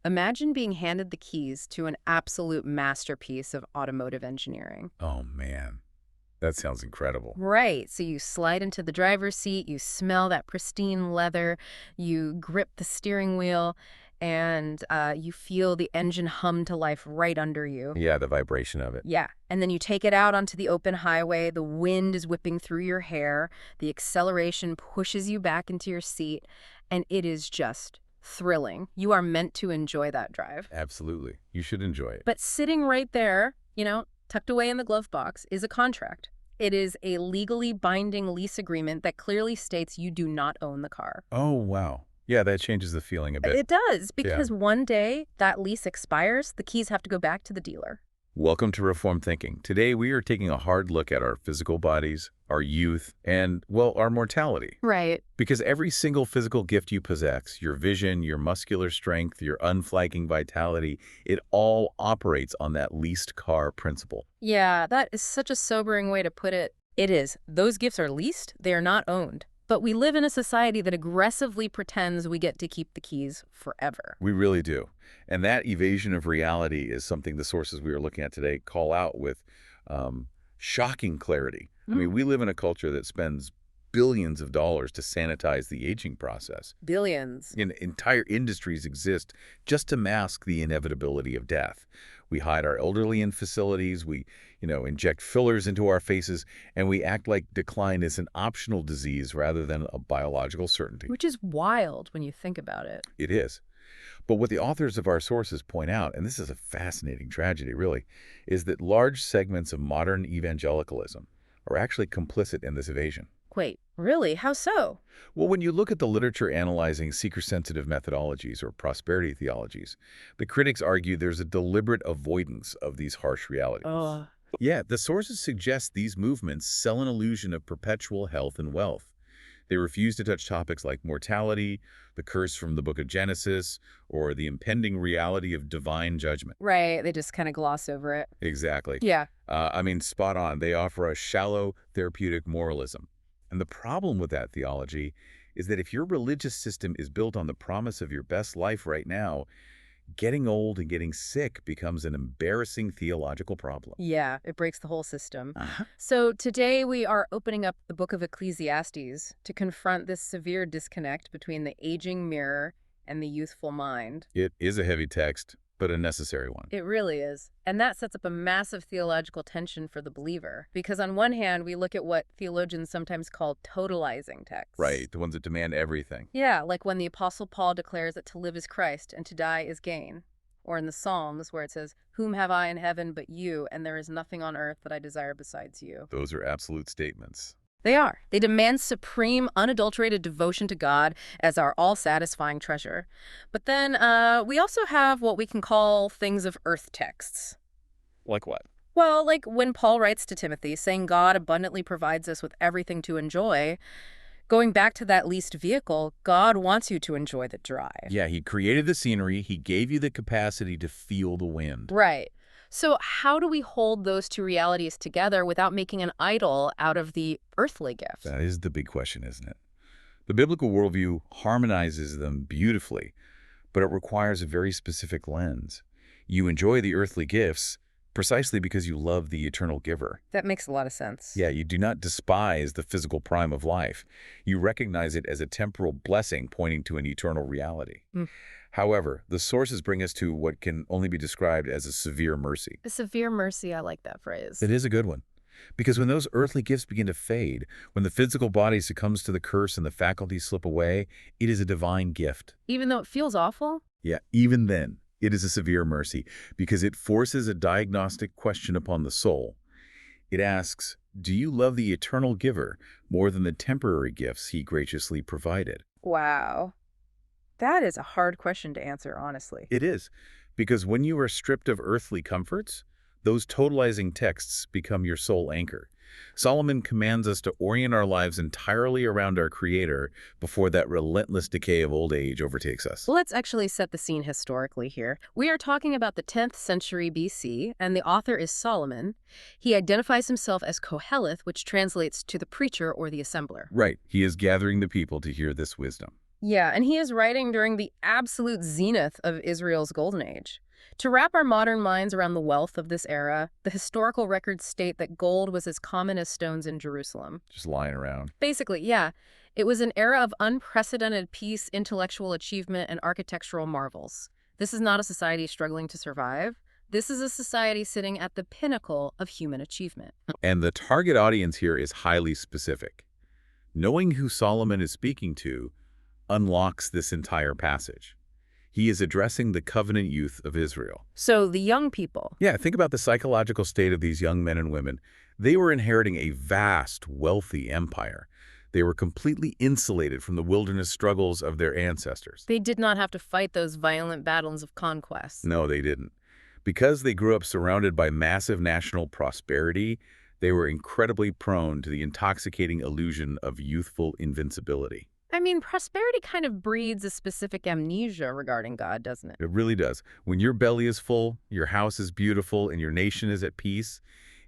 Imagine being handed the keys to an absolute masterpiece of automotive engineering. Oh, man. That sounds incredible. Right. So you slide into the driver's seat, you smell that pristine leather, you grip the steering wheel, and you feel the engine hum to life right under you. Yeah, the vibration of it. Yeah. And then you take it out onto the open highway. The wind is whipping through your hair. The acceleration pushes you back into your seat. And it is just thrilling. You are meant to enjoy that drive. Absolutely. You should enjoy it. But sitting right there, tucked away in the glove box, is a contract. It is a legally binding lease agreement that clearly states you do not own the car. Oh, wow. Yeah, that changes the feeling a bit. It does, because one day that lease expires, the keys have to go back to the dealer. Welcome to Reformed Thinking. Today we are taking a hard look at our physical bodies, our youth, and, well, our mortality. Right. Because every single physical gift you possess, your vision, your muscular strength, your unflagging vitality, it all operates on that leased car principle. Yeah, that is such a sobering way to put it. It is. Those gifts are leased, they are not owned. But we live in a society that aggressively pretends we get to keep the keys forever. We really do. And that evasion of reality is something the sources we are looking at today call out with shocking clarity. I mean, we live in a culture that spends billions of dollars to sanitize the aging process. Billions. Entire industries exist just to mask the inevitability of death. We hide our elderly in facilities, we inject fillers into our faces, and we act like decline is an optional disease rather than a biological certainty. Which is wild when you think about it. It is. But what the authors of our sources point out, and this is a fascinating tragedy really, is that large segments of modern evangelicalism are actually complicit in this evasion. Wait, really? How so? Well, when you look at the literature analyzing seeker-sensitive methodologies or prosperity theologies, the critics argue there's a deliberate avoidance of these harsh realities. Yeah, the sources suggest these movements sell an illusion of perpetual health and wealth. They refuse to touch topics like mortality, the curse from the book of Genesis, or the impending reality of divine judgment. Right, they just kind of gloss over it. Exactly. Yeah. Spot on. They offer a shallow therapeutic moralism. And the problem with that theology is that if your religious system is built on the promise of your best life right now, getting old and getting sick becomes an embarrassing theological problem. Yeah, it breaks the whole system. So today we are opening up the book of Ecclesiastes to confront this severe disconnect between the aging mirror and the youthful mind. It is a heavy text, but a necessary one. It really is. And that sets up a massive theological tension for the believer. Because on one hand, we look at what theologians sometimes call totalizing texts. Right, the ones that demand everything. Yeah, like when the Apostle Paul declares that to live is Christ and to die is gain. Or in the Psalms where it says, "Whom have I in heaven but you, and there is nothing on earth that I desire besides you." Those are absolute statements. They are. They demand supreme, unadulterated devotion to God as our all-satisfying treasure. But then we also have what we can call things of earth texts. Like what? Well, like when Paul writes to Timothy, saying God abundantly provides us with everything to enjoy, going back to that leased vehicle, God wants you to enjoy the drive. Yeah, he created the scenery. He gave you the capacity to feel the wind. Right. So how do we hold those two realities together without making an idol out of the earthly gift? That is the big question, isn't it? The biblical worldview harmonizes them beautifully, but it requires a very specific lens. You enjoy the earthly gifts precisely because you love the eternal giver. That makes a lot of sense. Yeah, you do not despise the physical prime of life. You recognize it as a temporal blessing pointing to an eternal reality. However, the sources bring us to what can only be described as a severe mercy. A severe mercy, I like that phrase. It is a good one. Because when those earthly gifts begin to fade, when the physical body succumbs to the curse and the faculties slip away, it is a divine gift. Even though it feels awful? Yeah, even then, it is a severe mercy because it forces a diagnostic question upon the soul. It asks, do you love the eternal giver more than the temporary gifts he graciously provided? Wow. That is a hard question to answer, honestly. It is, because when you are stripped of earthly comforts, those totalizing texts become your sole anchor. Solomon commands us to orient our lives entirely around our Creator before that relentless decay of old age overtakes us. Let's actually set the scene historically here. We are talking about the 10th century BC, and the author is Solomon. He identifies himself as Koheleth, which translates to the preacher or the assembler. Right. He is gathering the people to hear this wisdom. Yeah, and he is writing during the absolute zenith of Israel's golden age. To wrap our modern minds around the wealth of this era, the historical records state that gold was as common as stones in Jerusalem. Just lying around. Basically, yeah, it was an era of unprecedented peace, intellectual achievement, and architectural marvels. This is not a society struggling to survive. This is a society sitting at the pinnacle of human achievement. And the target audience here is highly specific. Knowing who Solomon is speaking to unlocks this entire passage. He is addressing the covenant youth of Israel. So the young people. Yeah, think about the psychological state of these young men and women. They were inheriting a vast, wealthy empire. They were completely insulated from the wilderness struggles of their ancestors. They did not have to fight those violent battles of conquest. No, they didn't. Because they grew up surrounded by massive national prosperity, they were incredibly prone to the intoxicating illusion of youthful invincibility. I mean, prosperity kind of breeds a specific amnesia regarding God, doesn't it? It really does. When your belly is full, your house is beautiful, and your nation is at peace,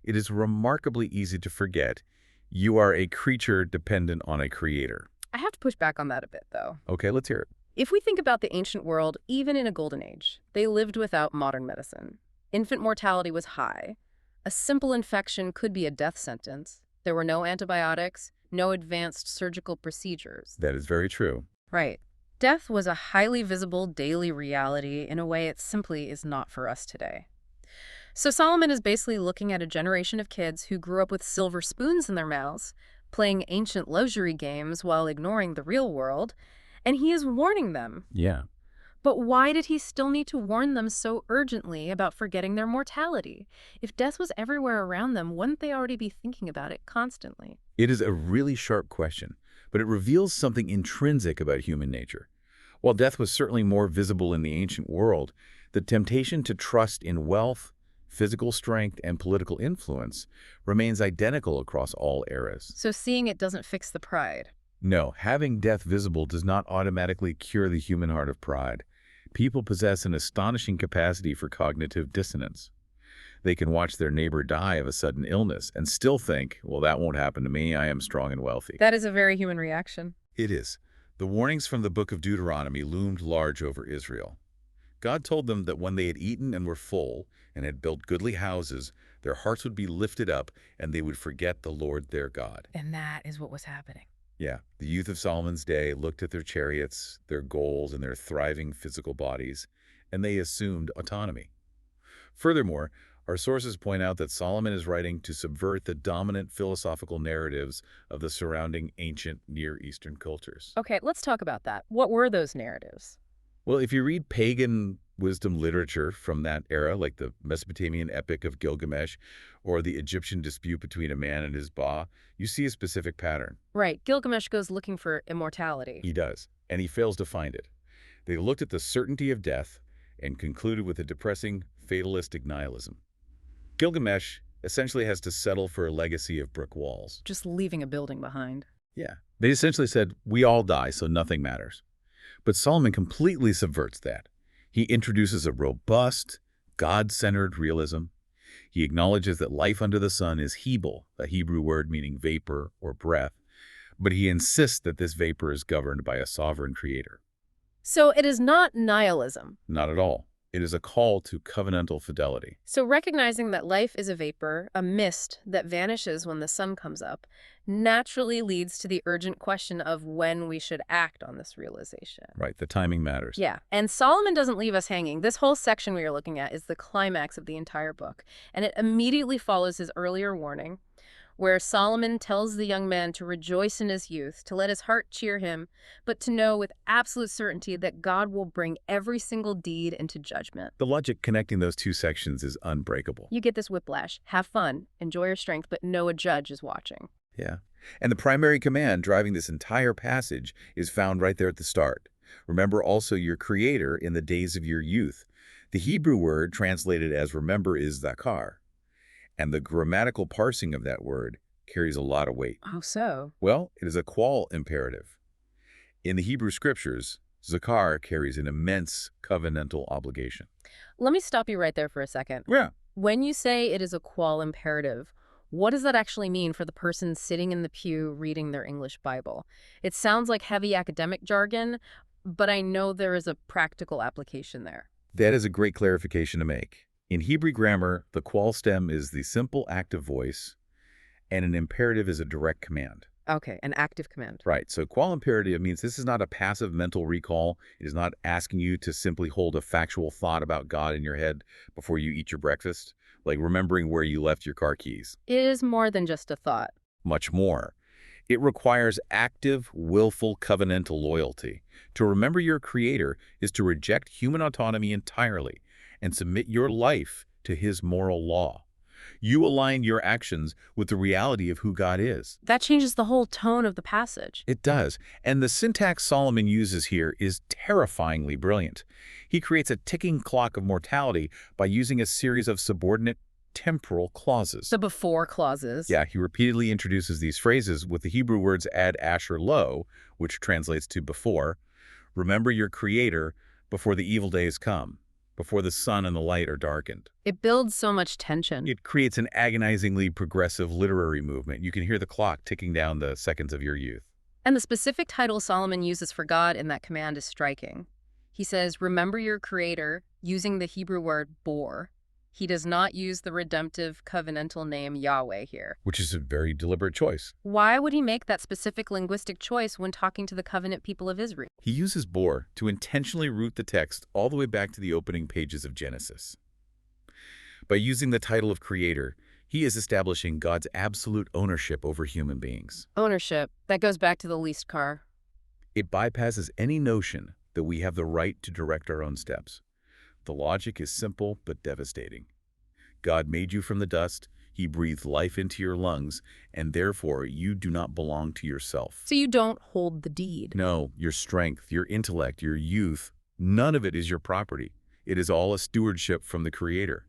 it is remarkably easy to forget you are a creature dependent on a creator. I have to push back on that a bit, though. Okay, let's hear it. If we think about the ancient world, even in a golden age, they lived without modern medicine. Infant mortality was high. A simple infection could be a death sentence. There were no antibiotics, no advanced surgical procedures. That is very true. Right. Death was a highly visible daily reality in a way it simply is not for us today. So Solomon is basically looking at a generation of kids who grew up with silver spoons in their mouths, playing ancient luxury games while ignoring the real world, and he is warning them. Yeah. But why did he still need to warn them so urgently about forgetting their mortality? If death was everywhere around them, wouldn't they already be thinking about it constantly? It is a really sharp question, but it reveals something intrinsic about human nature. While death was certainly more visible in the ancient world, the temptation to trust in wealth, physical strength, and political influence remains identical across all eras. So seeing it doesn't fix the pride. No, having death visible does not automatically cure the human heart of pride. People possess an astonishing capacity for cognitive dissonance. They can watch their neighbor die of a sudden illness and still think, well, that won't happen to me, I am strong and wealthy. That is a very human reaction. It is. The warnings from the book of Deuteronomy loomed large over Israel. God told them that when they had eaten and were full and had built goodly houses, their hearts would be lifted up and they would forget the Lord their God. And that is what was happening. Yeah, the youth of Solomon's day looked at their chariots, their goals, and their thriving physical bodies, and they assumed autonomy. Furthermore, our sources point out that Solomon is writing to subvert the dominant philosophical narratives of the surrounding ancient Near Eastern cultures. Okay, let's talk about that. What were those narratives? Well, if you read pagan wisdom literature from that era, like the Mesopotamian epic of Gilgamesh or the Egyptian dispute between a man and his Ba, you see a specific pattern. Right, Gilgamesh goes looking for immortality. He does, and he fails to find it. They looked at the certainty of death and concluded with a depressing, fatalistic nihilism. Gilgamesh essentially has to settle for a legacy of brick walls. Just leaving a building behind. Yeah. They essentially said, we all die, so nothing matters. But Solomon completely subverts that. He introduces a robust, God-centered realism. He acknowledges that life under the sun is Hebel, a Hebrew word meaning vapor or breath, but he insists that this vapor is governed by a sovereign creator. So it is not nihilism. Not at all. It is a call to covenantal fidelity. So recognizing that life is a vapor, a mist that vanishes when the sun comes up, naturally leads to the urgent question of when we should act on this realization. Right, the timing matters. Yeah, and Solomon doesn't leave us hanging. This whole section we are looking at is the climax of the entire book, and it immediately follows his earlier warning, where Solomon tells the young man to rejoice in his youth, to let his heart cheer him, but to know with absolute certainty that God will bring every single deed into judgment. The logic connecting those two sections is unbreakable. You get this whiplash. Have fun, enjoy your strength, but know a judge is watching. Yeah. And the primary command driving this entire passage is found right there at the start. Remember also your creator in the days of your youth. The Hebrew word translated as remember is zakar. And the grammatical parsing of that word carries a lot of weight. How so? Well, it is a qual imperative. In the Hebrew scriptures, zakar carries an immense covenantal obligation. Let me stop you right there for a second. Yeah. When you say it is a qual imperative, What does that actually mean for the person sitting in the pew reading their English Bible? It sounds like heavy academic jargon, but I know there is a practical application there. That is a great clarification to make. In Hebrew grammar, the qual stem is the simple active voice, and an imperative is a direct command. Okay, an active command. Right, so qual imperative means this is not a passive mental recall. It is not asking you to simply hold a factual thought about God in your head before you eat your breakfast, like remembering where you left your car keys. It is more than just a thought. Much more. It requires active, willful, covenantal loyalty. To remember your Creator is to reject human autonomy entirely and submit your life to His moral law. You align your actions with the reality of who God is. That changes the whole tone of the passage. It does, and the syntax Solomon uses here is terrifyingly brilliant. He creates a ticking clock of mortality by using a series of subordinate temporal clauses. The before clauses. Yeah, he repeatedly introduces these phrases with the Hebrew words ad asher lo, which translates to before. Remember your Creator before the evil days come, before the sun and the light are darkened. It builds so much tension. It creates an agonizingly progressive literary movement. You can hear the clock ticking down the seconds of your youth. And the specific title Solomon uses for God in that command is striking. He says, remember your Creator, using the Hebrew word bor. He does not use the redemptive covenantal name Yahweh here. Which is a very deliberate choice. Why would he make that specific linguistic choice when talking to the covenant people of Israel? He uses bor to intentionally root the text all the way back to the opening pages of Genesis. By using the title of Creator, he is establishing God's absolute ownership over human beings. Ownership. That goes back to the leased car. It bypasses any notion that we have the right to direct our own steps. The logic is simple but devastating. God made you from the dust, He breathed life into your lungs, and therefore you do not belong to yourself. So you don't hold the deed. No, your strength, your intellect, your youth, none of it is your property. It is all a stewardship from the Creator.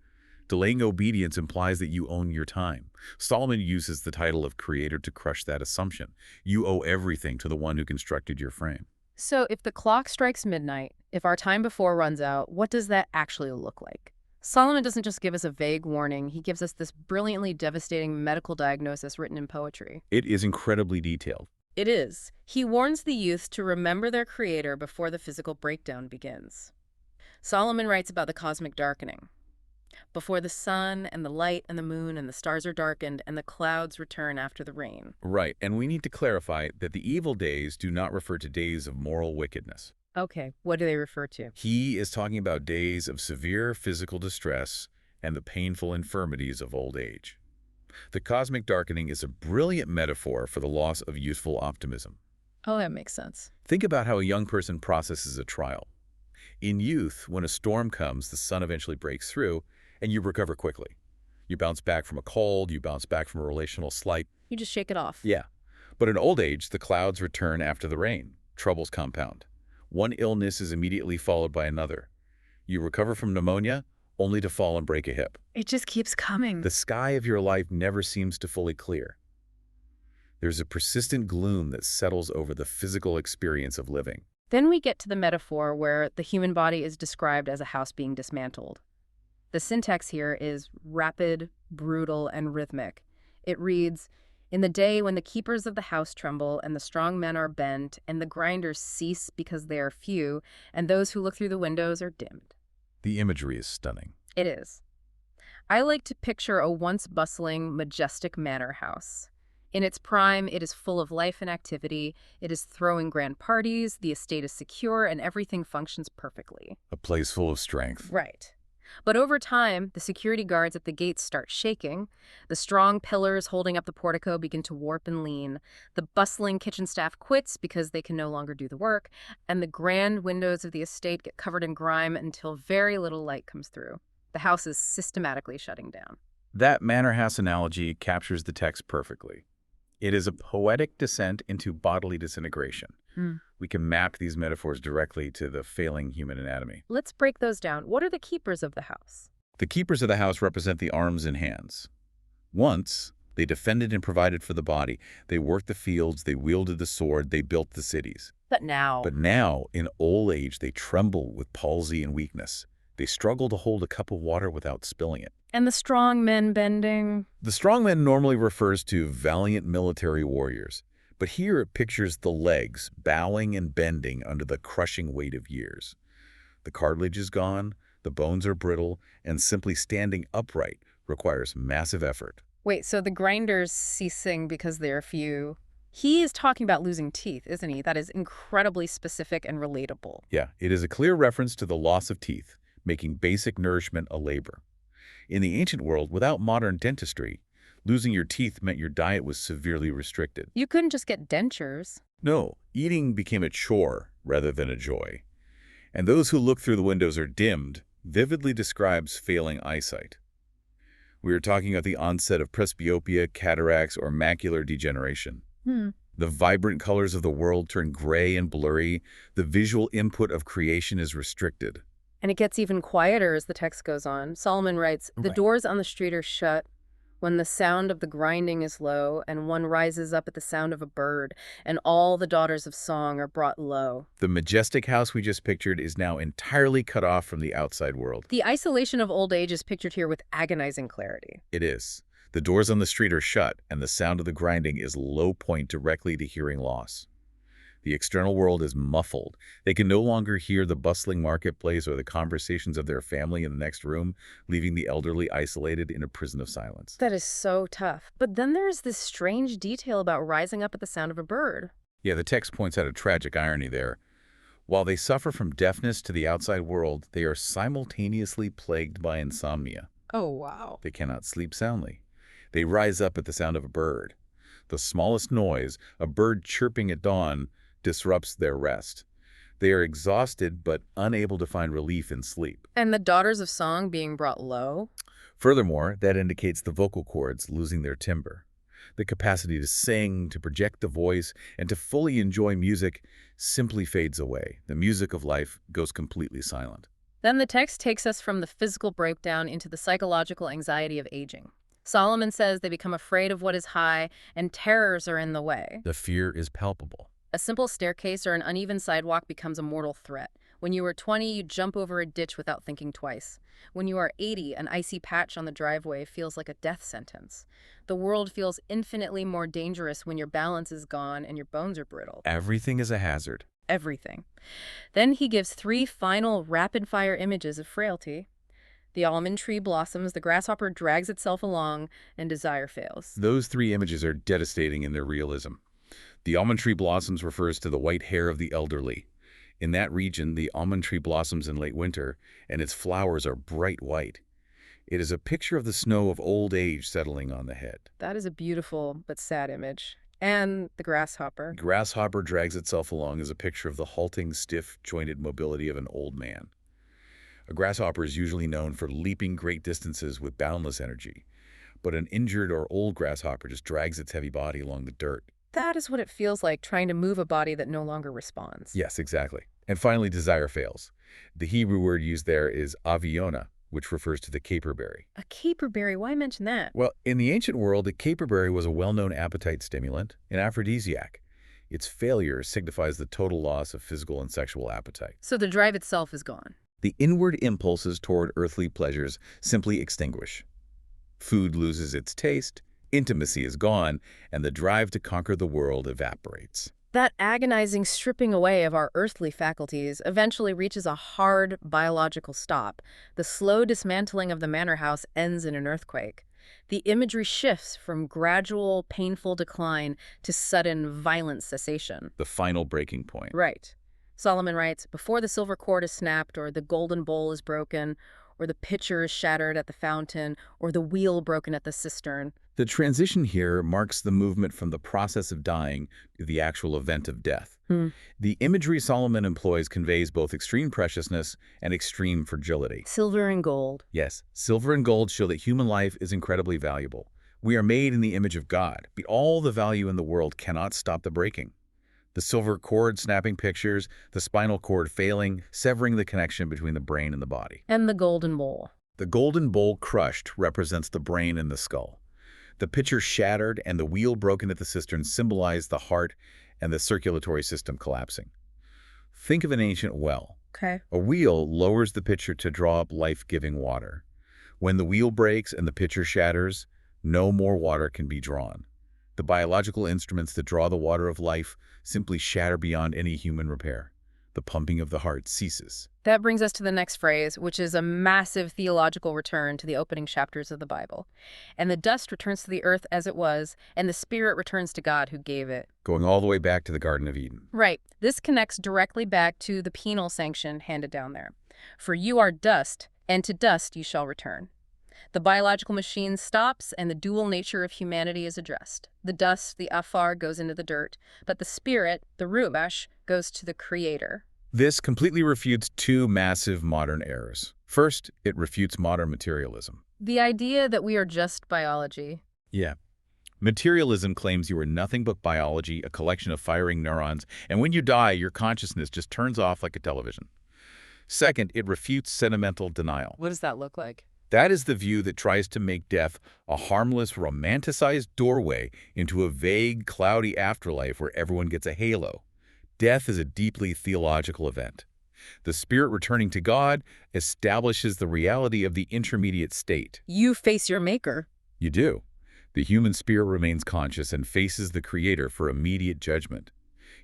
Delaying obedience implies that you own your time. Solomon uses the title of Creator to crush that assumption. You owe everything to the one who constructed your frame. So if the clock strikes midnight, if our time before runs out, what does that actually look like? Solomon doesn't just give us a vague warning. He gives us this brilliantly devastating medical diagnosis written in poetry. It is incredibly detailed. It is. He warns the youth to remember their Creator before the physical breakdown begins. Solomon writes about the cosmic darkening. Before the sun and the light and the moon and the stars are darkened and the clouds return after the rain. Right, and we need to clarify that the evil days do not refer to days of moral wickedness. Okay, what do they refer to? He is talking about days of severe physical distress and the painful infirmities of old age. The cosmic darkening is a brilliant metaphor for the loss of youthful optimism. Oh, that makes sense. Think about how a young person processes a trial. In youth, when a storm comes, the sun eventually breaks through, and you recover quickly. You bounce back from a cold, you bounce back from a relational slight. You just shake it off. Yeah. But in old age, the clouds return after the rain. Troubles compound. One illness is immediately followed by another. You recover from pneumonia, only to fall and break a hip. It just keeps coming. The sky of your life never seems to fully clear. There's a persistent gloom that settles over the physical experience of living. Then we get to the metaphor where the human body is described as a house being dismantled. The syntax here is rapid, brutal, and rhythmic. It reads, in the day when the keepers of the house tremble, and the strong men are bent, and the grinders cease because they are few, and those who look through the windows are dimmed. The imagery is stunning. It is. I like to picture a once bustling, majestic manor house. In its prime, it is full of life and activity. It is throwing grand parties, the estate is secure, and everything functions perfectly. A place full of strength. Right. But over time, the security guards at the gates start shaking. The strong pillars holding up the portico begin to warp and lean. The bustling kitchen staff quits because they can no longer do the work. And the grand windows of the estate get covered in grime until very little light comes through. The house is systematically shutting down. That manor house analogy captures the text perfectly. It is a poetic descent into bodily disintegration. We can map these metaphors directly to the failing human anatomy. Let's break those down. What are the keepers of the house? The keepers of the house represent the arms and hands. Once, they defended and provided for the body. They worked the fields, they wielded the sword, they built the cities. But now, But now, in old age, they tremble with palsy and weakness. They struggle to hold a cup of water without spilling it. And the strong men bending. The strongman normally refers to valiant military warriors, but here it pictures the legs bowing and bending under the crushing weight of years. The cartilage is gone, the bones are brittle, and simply standing upright requires massive effort. Wait, so the grinders ceasing because they're few. He is talking about losing teeth, isn't he? That is incredibly specific and relatable. Yeah, it is a clear reference to the loss of teeth, making basic nourishment a labor. In the ancient world, without modern dentistry, losing your teeth meant your diet was severely restricted. You couldn't just get dentures. No, eating became a chore rather than a joy. And those who look through the windows are dimmed vividly describes failing eyesight. We are talking about the onset of presbyopia, cataracts, or macular degeneration. The vibrant colors of the world turn gray and blurry. The visual input of creation is restricted. And it gets even quieter as the text goes on. Solomon writes, "The doors on the street are shut when the sound of the grinding is low, and one rises up at the sound of a bird, and all the daughters of song are brought low." The majestic house we just pictured is now entirely cut off from the outside world. The isolation of old age is pictured here with agonizing clarity. It is. The doors on the street are shut, and the sound of the grinding is low point directly to hearing loss. The external world is muffled. They can no longer hear the bustling marketplace or the conversations of their family in the next room, leaving the elderly isolated in a prison of silence. That is so tough. But then there's this strange detail about rising up at the sound of a bird. Yeah, the text points out a tragic irony there. While they suffer from deafness to the outside world, they are simultaneously plagued by insomnia. Oh, wow. They cannot sleep soundly. They rise up at the sound of a bird. The smallest noise, a bird chirping at dawn, disrupts their rest. They are exhausted but unable to find relief in sleep. And the daughters of song being brought low? Furthermore, that indicates the vocal cords losing their timbre. The capacity to sing, to project the voice, and to fully enjoy music simply fades away. The music of life goes completely silent. Then the text takes us from the physical breakdown into the psychological anxiety of aging. Solomon says they become afraid of what is high, and terrors are in the way. The fear is palpable. A simple staircase or an uneven sidewalk becomes a mortal threat. When you are 20, you jump over a ditch without thinking twice. When you are 80, an icy patch on the driveway feels like a death sentence. The world feels infinitely more dangerous when your balance is gone and your bones are brittle. Everything is a hazard. Everything. Then he gives 3 final rapid-fire images of frailty. The almond tree blossoms, the grasshopper drags itself along, and desire fails. Those 3 images are devastating in their realism. The almond tree blossoms refers to the white hair of the elderly. In that region, the almond tree blossoms in late winter, and its flowers are bright white. It is a picture of the snow of old age settling on the head. That is a beautiful but sad image. And the grasshopper. Grasshopper drags itself along is a picture of the halting, stiff-jointed mobility of an old man. A grasshopper is usually known for leaping great distances with boundless energy, but an injured or old grasshopper just drags its heavy body along the dirt. That is what it feels like, trying to move a body that no longer responds. Yes, exactly. And finally, desire fails. The Hebrew word used there is aviona, which refers to the caperberry. A caperberry? Why mention that? Well, in the ancient world, the caperberry was a well-known appetite stimulant, an aphrodisiac. Its failure signifies the total loss of physical and sexual appetite. So the drive itself is gone. The inward impulses toward earthly pleasures simply extinguish. Food loses its taste, intimacy is gone, and the drive to conquer the world evaporates. That agonizing stripping away of our earthly faculties eventually reaches a hard biological stop. The slow dismantling of the manor house ends in an earthquake. The imagery shifts from gradual, painful decline to sudden, violent cessation. The final breaking point. Right. Solomon writes, "Before the silver cord is snapped, or the golden bowl is broken, or the pitcher is shattered at the fountain, or the wheel broken at the cistern." The transition here marks the movement from the process of dying to the actual event of death. The imagery Solomon employs conveys both extreme preciousness and extreme fragility. Silver and gold. Yes, silver and gold show that human life is incredibly valuable. We are made in the image of God, but all the value in the world cannot stop the breaking. The silver cord snapping pictures, the spinal cord failing, severing the connection between the brain and the body. And the golden bowl. The golden bowl crushed represents the brain and the skull. The pitcher shattered and the wheel broken at the cistern symbolize the heart and the circulatory system collapsing. Think of an ancient well. Okay. A wheel lowers the pitcher to draw up life-giving water. When the wheel breaks and the pitcher shatters, no more water can be drawn. The biological instruments that draw the water of life simply shatter beyond any human repair. The pumping of the heart ceases. That brings us to the next phrase, which is a massive theological return to the opening chapters of the Bible. And the dust returns to the earth as it was, and the spirit returns to God who gave it. Going all the way back to the Garden of Eden. Right. This connects directly back to the penal sanction handed down there. For you are dust, and to dust you shall return. The biological machine stops, and the dual nature of humanity is addressed. The dust, the afar, goes into the dirt, but the spirit, the ruach, goes to the Creator. This completely refutes two massive modern errors. First, it refutes modern materialism. The idea that we are just biology. Yeah. Materialism claims you are nothing but biology, a collection of firing neurons, and when you die, your consciousness just turns off like a television. Second, it refutes sentimental denial. What does that look like? That is the view that tries to make death a harmless, romanticized doorway into a vague, cloudy afterlife where everyone gets a halo. Death is a deeply theological event. The spirit returning to God establishes the reality of the intermediate state. You face your maker. You do. The human spirit remains conscious and faces the Creator for immediate judgment.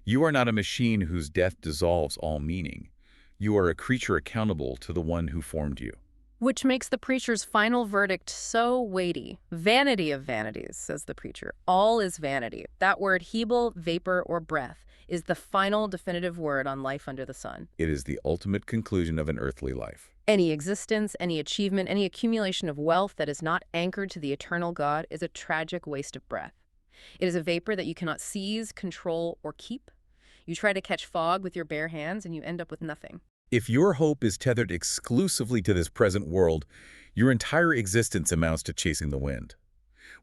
You are not a machine whose death dissolves all meaning. You are a creature accountable to the one who formed you. Which makes the preacher's final verdict so weighty. Vanity of vanities, says the preacher. All is vanity. That word, hebel, vapor, or breath, is the final definitive word on life under the sun. It is the ultimate conclusion of an earthly life. Any existence, any achievement, any accumulation of wealth that is not anchored to the eternal God is a tragic waste of breath. It is a vapor that you cannot seize, control, or keep. You try to catch fog with your bare hands and you end up with nothing. If your hope is tethered exclusively to this present world, your entire existence amounts to chasing the wind.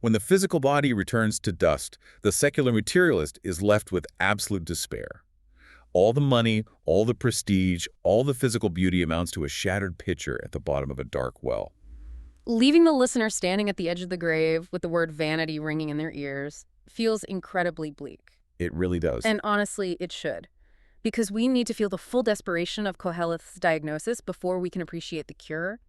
When the physical body returns to dust, the secular materialist is left with absolute despair. All the money, all the prestige, all the physical beauty amounts to a shattered pitcher at the bottom of a dark well. Leaving the listener standing at the edge of the grave with the word vanity ringing in their ears feels incredibly bleak. It really does. And honestly, it should. Because we need to feel the full desperation of Koheleth's diagnosis before we can appreciate the cure.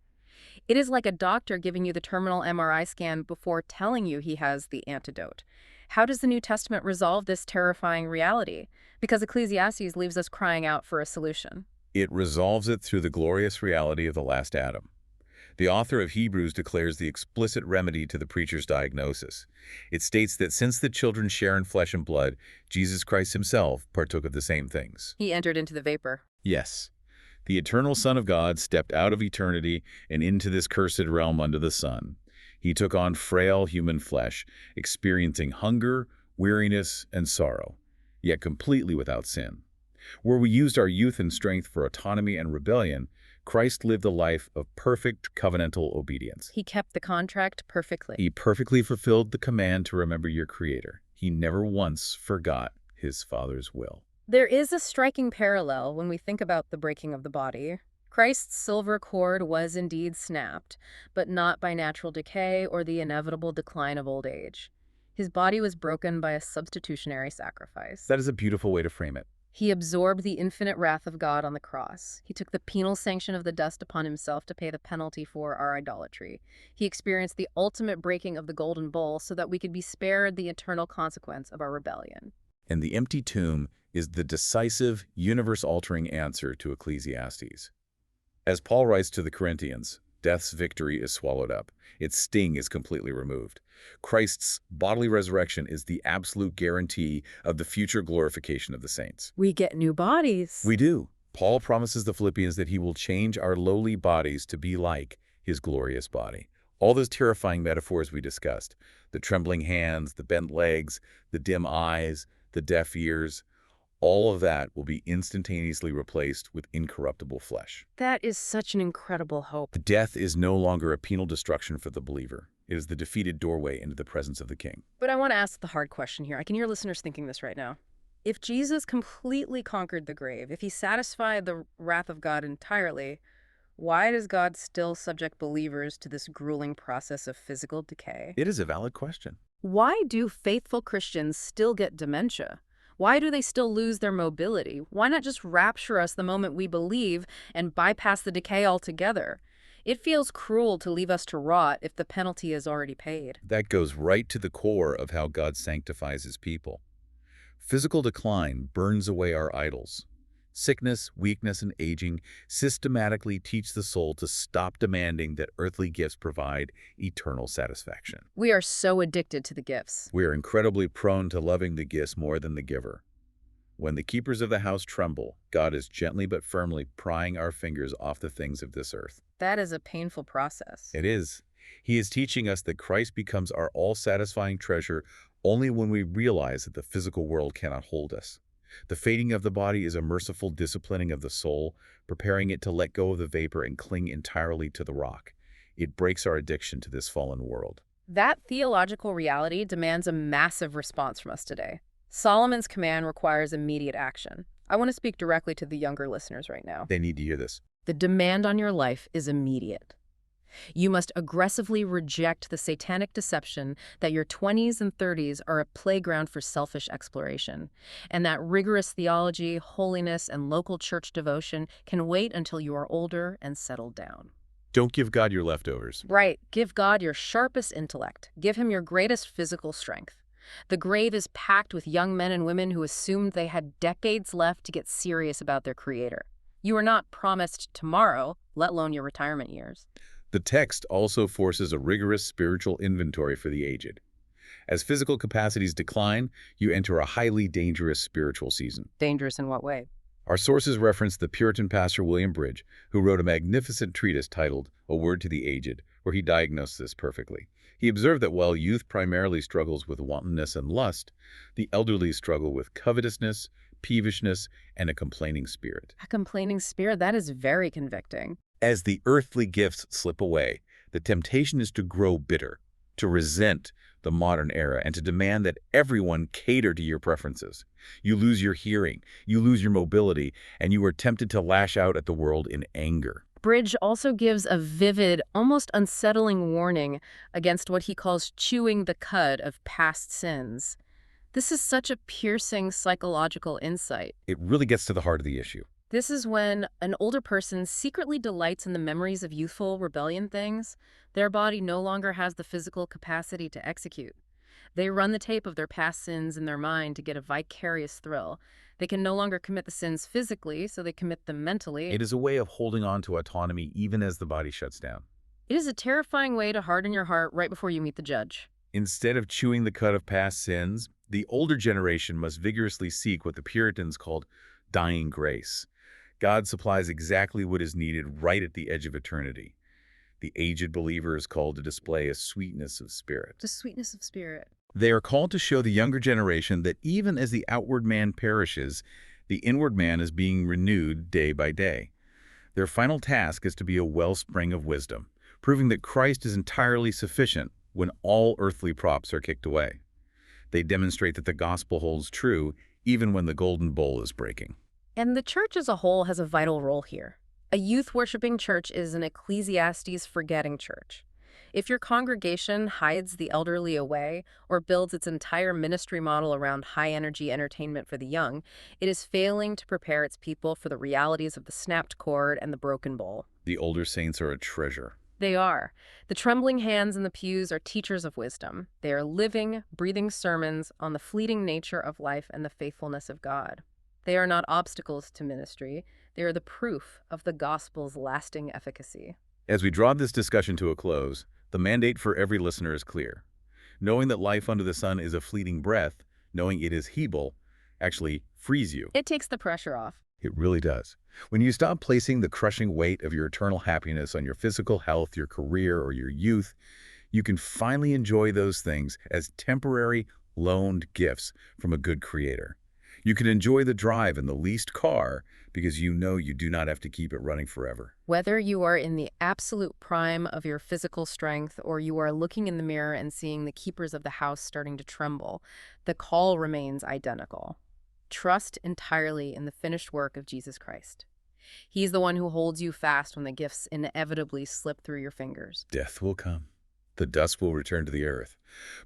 It is like a doctor giving you the terminal MRI scan before telling you he has the antidote. How does the New Testament resolve this terrifying reality? Because Ecclesiastes leaves us crying out for a solution. It resolves it through the glorious reality of the last Adam. The author of Hebrews declares the explicit remedy to the preacher's diagnosis. It states that since the children share in flesh and blood, Jesus Christ himself partook of the same things. He entered into the vapor. Yes. The eternal Son of God stepped out of eternity and into this cursed realm under the sun. He took on frail human flesh, experiencing hunger, weariness, and sorrow, yet completely without sin. Where we used our youth and strength for autonomy and rebellion, Christ lived a life of perfect covenantal obedience. He kept the contract perfectly. He perfectly fulfilled the command to remember your Creator. He never once forgot his Father's will. There is a striking parallel when we think about the breaking of the body. Christ's silver cord was indeed snapped, but not by natural decay or the inevitable decline of old age. His body was broken by a substitutionary sacrifice. That is a beautiful way to frame it. He absorbed the infinite wrath of God on the cross. He took the penal sanction of the dust upon himself to pay the penalty for our idolatry. He experienced the ultimate breaking of the golden bowl so that we could be spared the eternal consequence of our rebellion. And the empty tomb is the decisive, universe-altering answer to Ecclesiastes. As Paul writes to the Corinthians, death's victory is swallowed up. Its sting is completely removed. Christ's bodily resurrection is the absolute guarantee of the future glorification of the saints. We get new bodies. We do. Paul promises the Philippians that he will change our lowly bodies to be like his glorious body. All those terrifying metaphors we discussed, the trembling hands, the bent legs, the dim eyes, the deaf ears, all of that will be instantaneously replaced with incorruptible flesh. That is such an incredible hope. Death is no longer a penal destruction for the believer. It is the defeated doorway into the presence of the King. But I want to ask the hard question here. I can hear listeners thinking this right now. If Jesus completely conquered the grave, if he satisfied the wrath of God entirely, why does God still subject believers to this grueling process of physical decay? It is a valid question. Why do faithful Christians still get dementia? Why do they still lose their mobility? Why not just rapture us the moment we believe and bypass the decay altogether? It feels cruel to leave us to rot if the penalty is already paid. That goes right to the core of how God sanctifies his people. Physical decline burns away our idols. Sickness, weakness, and aging systematically teach the soul to stop demanding that earthly gifts provide eternal satisfaction. We are so addicted to the gifts. We are incredibly prone to loving the gifts more than the giver. When the keepers of the house tremble, God is gently but firmly prying our fingers off the things of this earth. That is a painful process. It is. He is teaching us that Christ becomes our all-satisfying treasure only when we realize that the physical world cannot hold us. The fading of the body is a merciful disciplining of the soul, preparing it to let go of the vapor and cling entirely to the rock. It breaks our addiction to this fallen world. That theological reality demands a massive response from us today. Solomon's command requires immediate action. I want to speak directly to the younger listeners right now. They need to hear this. The demand on your life is immediate. You must aggressively reject the satanic deception that your 20s and 30s are a playground for selfish exploration, and that rigorous theology, holiness, and local church devotion can wait until you are older and settled down. Don't give God your leftovers. Right. Give God your sharpest intellect. Give him your greatest physical strength. The grave is packed with young men and women who assumed they had decades left to get serious about their Creator. You are not promised tomorrow, let alone your retirement years. The text also forces a rigorous spiritual inventory for the aged. As physical capacities decline, you enter a highly dangerous spiritual season. Dangerous in what way? Our sources reference the Puritan pastor William Bridge, who wrote a magnificent treatise titled A Word to the Aged, where he diagnosed this perfectly. He observed that while youth primarily struggles with wantonness and lust, the elderly struggle with covetousness, peevishness, and a complaining spirit. A complaining spirit? That is very convicting. As the earthly gifts slip away, the temptation is to grow bitter, to resent the modern era, and to demand that everyone cater to your preferences. You lose your hearing, you lose your mobility, and you are tempted to lash out at the world in anger. Bridge also gives a vivid, almost unsettling warning against what he calls chewing the cud of past sins. This is such a piercing psychological insight. It really gets to the heart of the issue. This is when an older person secretly delights in the memories of youthful rebellion things. Their body no longer has the physical capacity to execute. They run the tape of their past sins in their mind to get a vicarious thrill. They can no longer commit the sins physically, so they commit them mentally. It is a way of holding on to autonomy even as the body shuts down. It is a terrifying way to harden your heart right before you meet the judge. Instead of chewing the cud of past sins, the older generation must vigorously seek what the Puritans called dying grace. God supplies exactly what is needed right at the edge of eternity. The aged believer is called to display a sweetness of spirit. The sweetness of spirit. They are called to show the younger generation that even as the outward man perishes, the inward man is being renewed day by day. Their final task is to be a wellspring of wisdom, proving that Christ is entirely sufficient when all earthly props are kicked away. They demonstrate that the gospel holds true even when the golden bowl is breaking. And the church as a whole has a vital role here. A youth-worshiping church is an Ecclesiastes forgetting church. If your congregation hides the elderly away or builds its entire ministry model around high-energy entertainment for the young, it is failing to prepare its people for the realities of the snapped cord and the broken bowl. The older saints are a treasure. They are. The trembling hands in the pews are teachers of wisdom. They are living, breathing sermons on the fleeting nature of life and the faithfulness of God. They are not obstacles to ministry. They are the proof of the gospel's lasting efficacy. As we draw this discussion to a close, the mandate for every listener is clear. Knowing that life under the sun is a fleeting breath, knowing it is Hebel, actually frees you. It takes the pressure off. It really does. When you stop placing the crushing weight of your eternal happiness on your physical health, your career, or your youth, you can finally enjoy those things as temporary, loaned gifts from a good creator. You can enjoy the drive in the leased car because you know you do not have to keep it running forever. Whether you are in the absolute prime of your physical strength or you are looking in the mirror and seeing the keepers of the house starting to tremble, the call remains identical. Trust entirely in the finished work of Jesus Christ. He's the one who holds you fast when the gifts inevitably slip through your fingers. Death will come. The dust will return to the earth.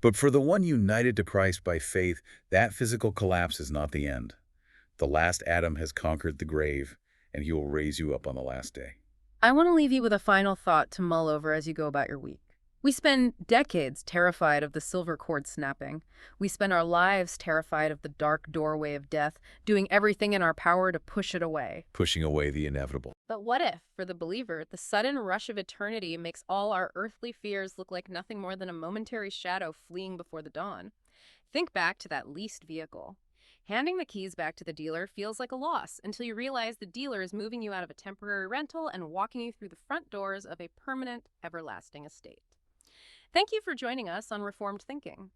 But for the one united to Christ by faith, that physical collapse is not the end. The last Adam has conquered the grave, and he will raise you up on the last day. I want to leave you with a final thought to mull over as you go about your week. We spend decades terrified of the silver cord snapping. We spend our lives terrified of the dark doorway of death, doing everything in our power to push it away. Pushing away the inevitable. But what if, for the believer, the sudden rush of eternity makes all our earthly fears look like nothing more than a momentary shadow fleeing before the dawn? Think back to that leased vehicle. Handing the keys back to the dealer feels like a loss until you realize the dealer is moving you out of a temporary rental and walking you through the front doors of a permanent, everlasting estate. Thank you for joining us on Reformed Thinking.